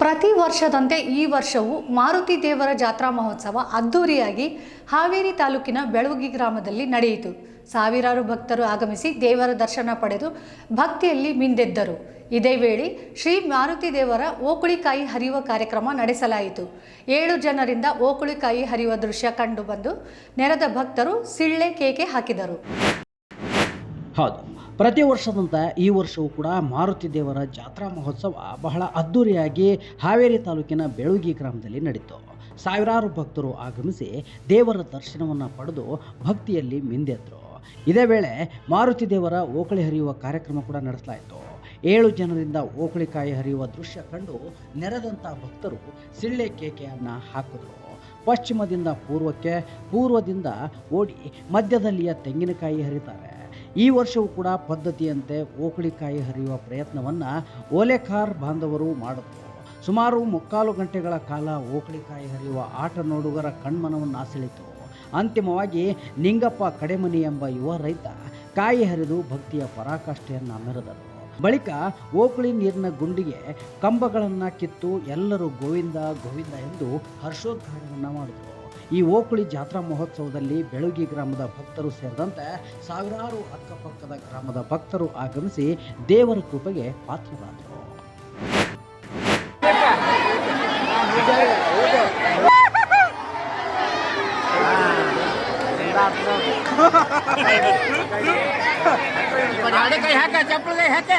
ಪ್ರತಿ ವರ್ಷದಂತೆ ಈ ವರ್ಷವೂ ಮಾರುತಿ ದೇವರ ಜಾತ್ರಾ ಮಹೋತ್ಸವ ಅದ್ದೂರಿಯಾಗಿ ಹಾವೇರಿ ತಾಲೂಕಿನ ಬೆಳವಗಿ ಗ್ರಾಮದಲ್ಲಿ ನಡೆಯಿತು. ಸಾವಿರಾರು ಭಕ್ತರು ಆಗಮಿಸಿ ದೇವರ ದರ್ಶನ ಪಡೆದು ಭಕ್ತಿಯಲ್ಲಿ ಮಿಂದೆದ್ದರು. ಇದೇ ವೇಳೆ ಶ್ರೀ ಮಾರುತಿ ದೇವರ ಓಕುಳಿಕಾಯಿ ಹರಿಯುವ ಕಾರ್ಯಕ್ರಮ ನಡೆಸಲಾಯಿತು. 7 ಜನರಿಂದ ಓಕುಳಿಕಾಯಿ ಹರಿಯುವ ದೃಶ್ಯ ಕಂಡುಬಂದು ನೆರೆದ ಭಕ್ತರು ಸಿಳ್ಳೆ ಕೇಕೆ ಹಾಕಿದರು. ಹೌದು, ಪ್ರತಿ ವರ್ಷದಂತೆ ಈ ವರ್ಷವೂ ಕೂಡ ಮಾರುತಿ ದೇವರ ಜಾತ್ರಾ ಮಹೋತ್ಸವ ಬಹಳ ಅದ್ದೂರಿಯಾಗಿ ಹಾವೇರಿ ತಾಲೂಕಿನ ಬೆಳವಗಿ ಗ್ರಾಮದಲ್ಲಿ ನಡೆಯಿತು. ಸಾವಿರಾರು ಭಕ್ತರು ಆಗಮಿಸಿ ದೇವರ ದರ್ಶನವನ್ನು ಪಡೆದು ಭಕ್ತಿಯಲ್ಲಿ ಮಿಂದೆದ್ರು. ಇದೇ ವೇಳೆ ಮಾರುತಿ ದೇವರ ಓಕಳಿ ಹರಿಯುವ ಕಾರ್ಯಕ್ರಮ ಕೂಡ ನಡೆಸಲಾಯಿತು. 7 ಜನರಿಂದ ಓಕಳಿಕಾಯಿ ಹರಿಯುವ ದೃಶ್ಯ ಕಂಡು ನೆರೆದಂಥ ಭಕ್ತರು ಸಿಳ್ಳೆ ಕೇಕೆಯನ್ನು ಹಾಕಿದ್ರು. ಪಶ್ಚಿಮದಿಂದ ಪೂರ್ವಕ್ಕೆ, ಪೂರ್ವದಿಂದ ಓಡಿ ಮಧ್ಯದಲ್ಲಿಯ ತೆಂಗಿನಕಾಯಿ ಹರಿತಾರೆ. ಈ ವರ್ಷವೂ ಕೂಡ ಪದ್ಧತಿಯಂತೆ ಓಕಳಿಕಾಯಿ ಹರಿಯುವ ಪ್ರಯತ್ನವನ್ನು ಓಲೆಕಾರ್ ಬಾಂಧವರು ಮಾಡಿದ್ರು. ಸುಮಾರು 3/4 ಗಂಟೆಗಳ ಕಾಲ ಓಕಳಿಕಾಯಿ ಹರಿಯುವ ಆಟ ನೋಡುಗರ ಕಣ್ಮನವನ್ನು ಸೆಳೆಯಿತು. ಅಂತಿಮವಾಗಿ ನಿಂಗಪ್ಪ ಕಡೆಮನಿ ಎಂಬ ಯುವ ರೈತ ಕಾಯಿ ಹರಿದು ಭಕ್ತಿಯ ಪರಾಕಾಷ್ಠೆಯನ್ನು ಮೆರೆದರು. ಬಳಿಕ ಓಕಳಿ ನೀರಿನ ಗುಂಡಿಗೆ ಕಂಬಗಳನ್ನು ಕಿತ್ತು ಎಲ್ಲರೂ ಗೋವಿಂದ ಗೋವಿಂದ ಎಂದು ಹರ್ಷೋದ್ಘಾರವನ್ನು ಮಾಡಿದರು. ಈ ಓಕಳಿ ಜಾತ್ರಾ ಮಹೋತ್ಸವದಲ್ಲಿ ಬೆಳವಗಿ ಗ್ರಾಮದ ಭಕ್ತರು ಸೇರಿದಂತೆ ಸಾವಿರಾರು ಅಕ್ಕಪಕ್ಕದ ಗ್ರಾಮದ ಭಕ್ತರು ಆಗಮಿಸಿ ದೇವರ ಕೃಪೆಗೆ ಪಾತ್ರರಾದರು. ಚಪ್ಪಲಿಗೆ ಹಾಕ